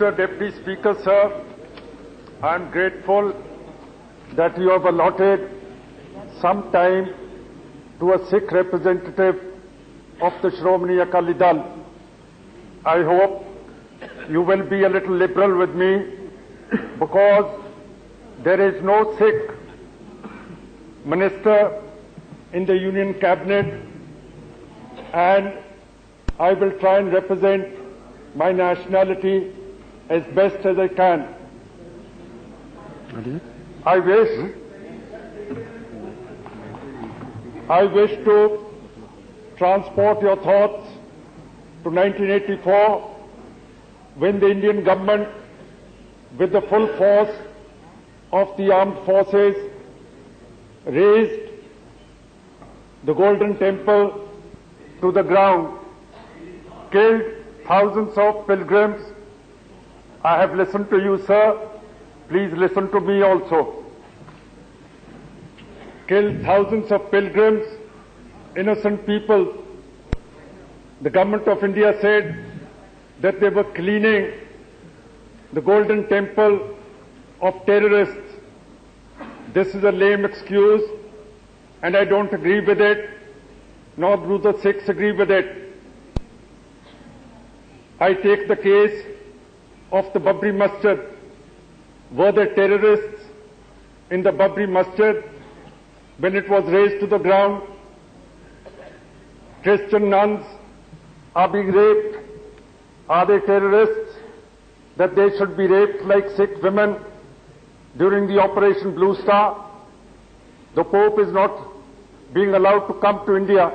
Mr. Deputy Speaker, sir, I am grateful that you have allotted some time to a Sikh representative of the Shromani Akali Dal. I hope you will be a little liberal with me, because there is no Sikh minister in the Union Cabinet, and I will try and represent my nationality as best as I can. I wish to transport your thoughts to 1984, when the Indian government, with the full force of the armed forces, razed the Golden Temple to the ground, killed thousands of pilgrims. I have listened to you, sir. Please listen to me also. Killed thousands of pilgrims, innocent people. The government of India said that they were cleaning the Golden Temple of terrorists. This is a lame excuse, and I don't agree with it, nor do the Sikhs agree with it. I take the case of the Babri Masjid. Were there terrorists in the Babri Masjid when it was razed to the ground? Christian nuns are being raped. Are they terrorists that they should be raped like Sikh women during the Operation Blue Star? The Pope is not being allowed to come to India,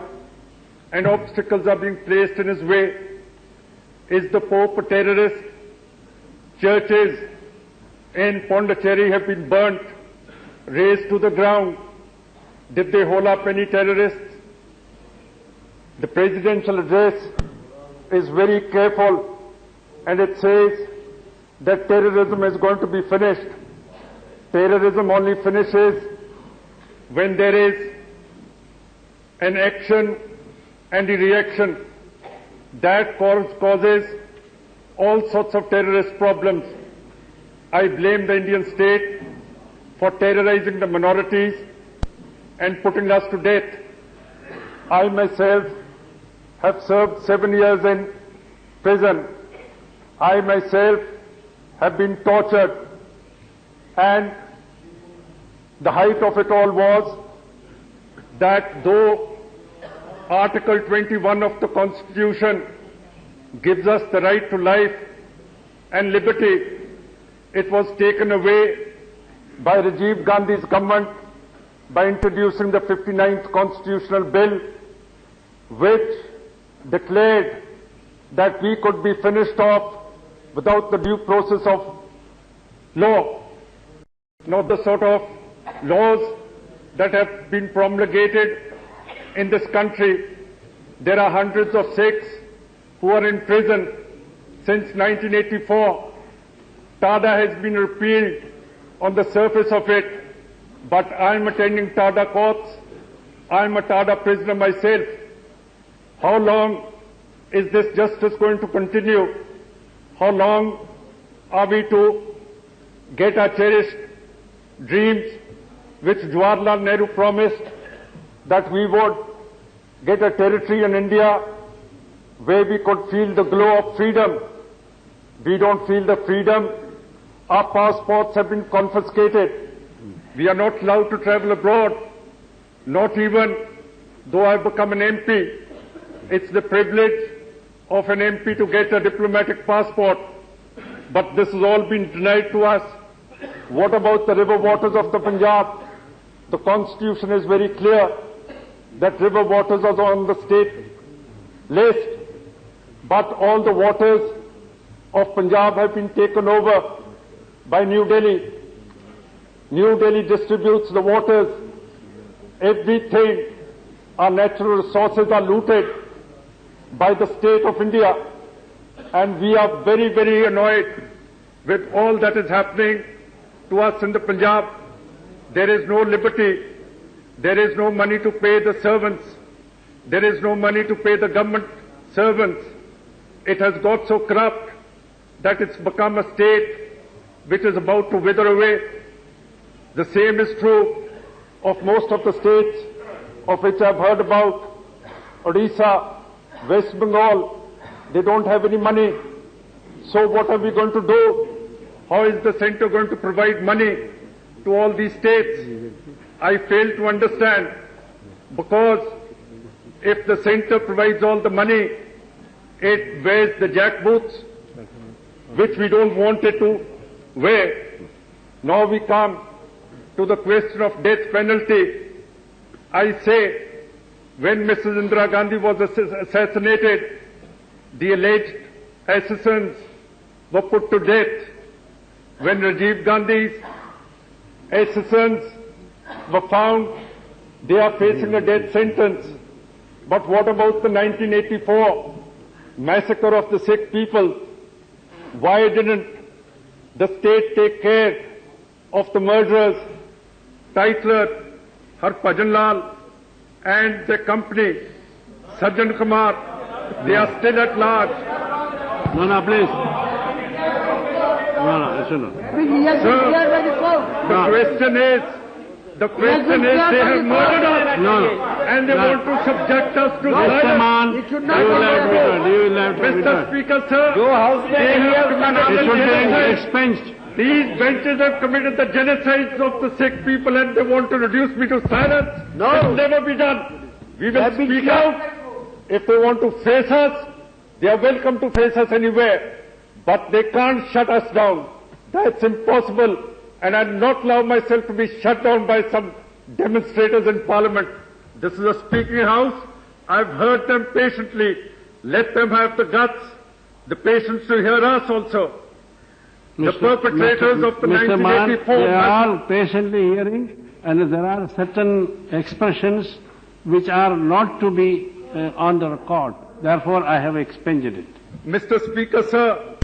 and obstacles are being placed in his way. Is the Pope a terrorist? Churches in Pondicherry have been burnt, razed to the ground. Did they hold up any terrorists? The presidential address is very careful, and it says that terrorism is going to be finished. Terrorism only finishes when there is an action and a reaction. That causes all sorts of terrorist problems. I blame the Indian state for terrorizing the minorities and putting us to death. I myself have served 7 years in prison. I myself have been tortured, and the height of it all was that though Article 21 of the Constitution gives us the right to life and liberty, it was taken away by Rajiv Gandhi's government by introducing the 59th Constitutional Bill, which declared that we could be finished off without the due process of law. Not the sort of laws that have been promulgated in this country. There are hundreds of Sikhs who are in prison since 1984. TADA has been repealed on the surface of it, but I'm attending TADA courts. I'm a TADA prisoner myself. How long is this justice going to continue? How long are we to get our cherished dreams, which Jawaharlal Nehru promised, that we would get a territory in India where we could feel the glow of freedom? We don't feel the freedom. Our passports have been confiscated. We are not allowed to travel abroad, not even though I've become an MP. It's the privilege of an MP to get a diplomatic passport, but this has all been denied to us. What about the river waters of the Punjab? The Constitution is very clear that river waters are on the state list, but all the waters of Punjab have been taken over by New Delhi. New Delhi distributes the waters. Everything, our natural resources are looted by the state of India, and we are very, very annoyed with all that is happening to us in the Punjab. There is no liberty. There is no money to pay the servants. There is no money to pay the government servants. It has got so corrupt that it's become a state which is about to wither away. The same is true of most of the states of which I've heard about. Odisha, West Bengal, they don't have any money. So what are we going to do? How is the centre going to provide money to all these states? I fail to understand, because if the centre provides all the money, it wears the jackboots, which we don't want it to wear. Now we come to the question of death penalty. I say, when Mrs. Indira Gandhi was assassinated, the alleged assassins were put to death. When Rajiv Gandhi's assassins were found, they are facing a death sentence. But what about the 1984 massacre of the Sikh people? Why didn't the state take care of the murderers, Titler, Harpajan Lal, and their company, Sajjan Kumar? They are still at large. No, please. No, listen. Sir, the question is they have murdered us, and they want to subject us to violence. Mr. Speaker, sir, they have committed expensed. These benches have committed the genocides of the Sikh people, and they want to reduce me to silence. No. It will never be done. We will speak out. If they want to face us, they are welcome to face us anywhere. But they can't shut us down. That's impossible. And I'll not allow myself to be shut down by some demonstrators in Parliament. This is a speaking house. I've heard them patiently. Let them have the guts, the patience to hear us also. The perpetrators of the 1984... They are patiently hearing, and there are certain expressions which are not to be on the record. Therefore, I have expunged it. Mr. Speaker, sir,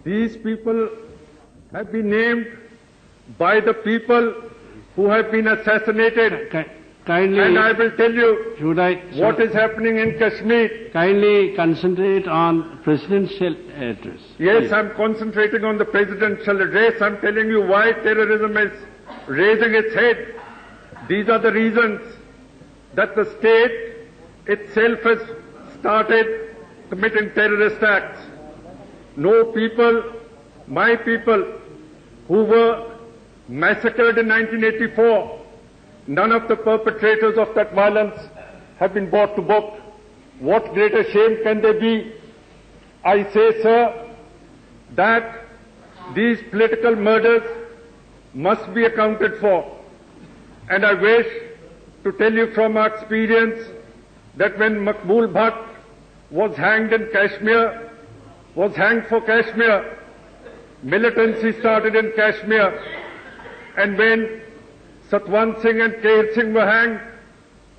these people have been named by the people who have been assassinated. Kindly, and I will tell you what is happening in Kashmir. Kindly concentrate on presidential address. Yes, please. I'm concentrating on the presidential address. I'm telling you why terrorism is raising its head. These are the reasons that the state itself has started committing terrorist acts. No people, my people, who were massacred in 1984, none of the perpetrators of that violence have been brought to book. What greater shame can there be? I say, sir, that these political murders must be accounted for. And I wish to tell you from our experience that when Maqbool Bhatt was hanged in Kashmir, was hanged for Kashmir, militancy started in Kashmir. And when Satwant Singh and Kehar Singh were hanged,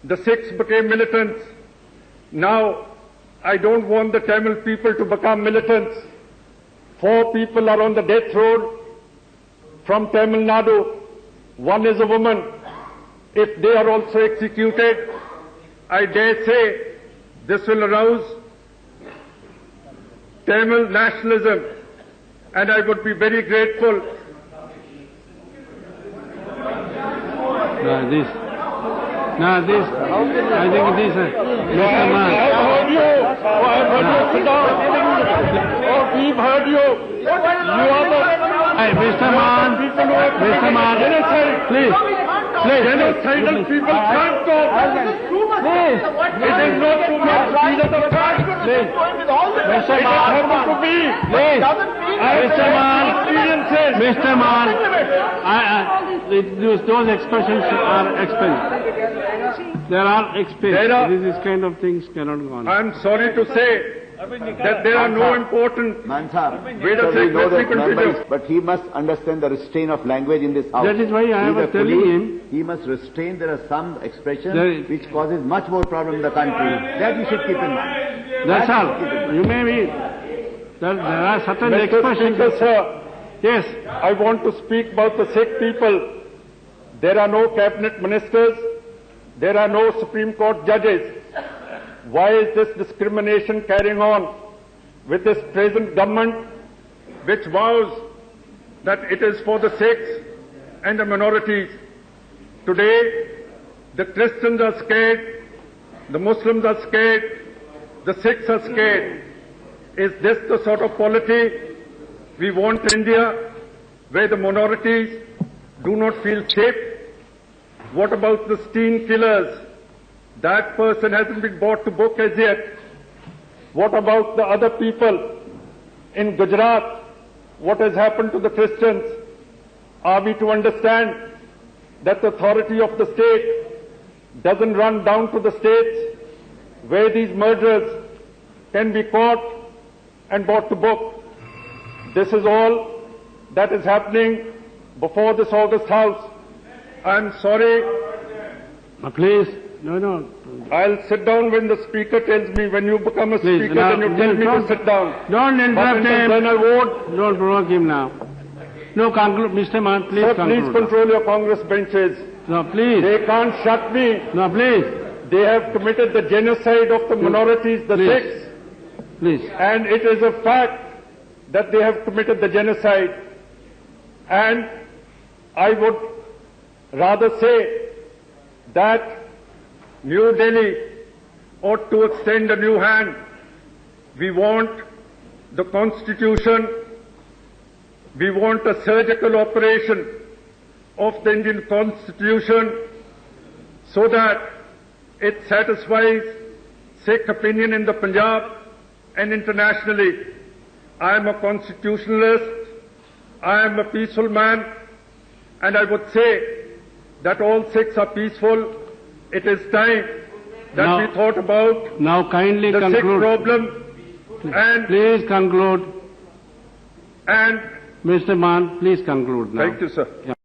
the Sikhs became militants. Now, I don't want the Tamil people to become militants. 4 people are on the death row from Tamil Nadu. 1 is a woman. If they are also executed, I dare say this will arouse Tamil nationalism, and I would be very grateful. I think this, Mr. Mann. I've heard you. I've heard you. Sit down. Oh, we've heard you. You are the... Hey, Mr. Mann, please. Genocidal people can't talk. Please. It is not too much. These are the facts. Please. Mr. It Mann. happened to me. Please. Mr. Mann, those expressions are expelled. There are expelled. These kind of things cannot go on. I'm sorry to say that there are no important... Man, sir, wait a second, let me continue. But he must understand the restraint of language in this house. That is why I was telling him... He must restrain. There are some expressions which causes much more problem in the country. That you should keep in mind. That's all. You may be... There are certain expressions... Speaker, sir, yes. I want to speak about the Sikh people. There are no cabinet ministers. There are no Supreme Court judges. Why is this discrimination carrying on with this present government? which vows that it is for the Sikhs and the minorities. Today, the Christians are scared, the Muslims are scared, the Sikhs are scared. Is this the sort of polity we want in India, where the minorities do not feel safe? What about the Steen killers? That person hasn't been brought to book as yet. What about the other people in Gujarat? What has happened to the Christians? Are we to understand that the authority of the state doesn't run down to the states where these murderers can be caught and brought to book? This is all that is happening before this August House. I'm sorry. Please. No. I'll sit down when the speaker tells me. When you become a speaker, then you tell me to sit down. Don't interrupt him. Then I won't. Don't provoke him now. No, conclude. Mr. Mann, please Sir, conclude. please control your Congress benches. No, please. They can't shut me. No, please. They have committed the genocide of the minorities, the Sikhs. Please. And it is a fact that they have committed the genocide. And I would rather say that New Delhi ought to extend a new hand. We want the Constitution. We want a surgical operation of the Indian Constitution so that it satisfies Sikh opinion in the Punjab and internationally. I am a constitutionalist. I am a peaceful man. And I would say that all Sikhs are peaceful. It is time that we thought about now kindly the conclude. Sikh problem. And please conclude. And Mr. Mann, please conclude now. Thank you, sir. Yeah.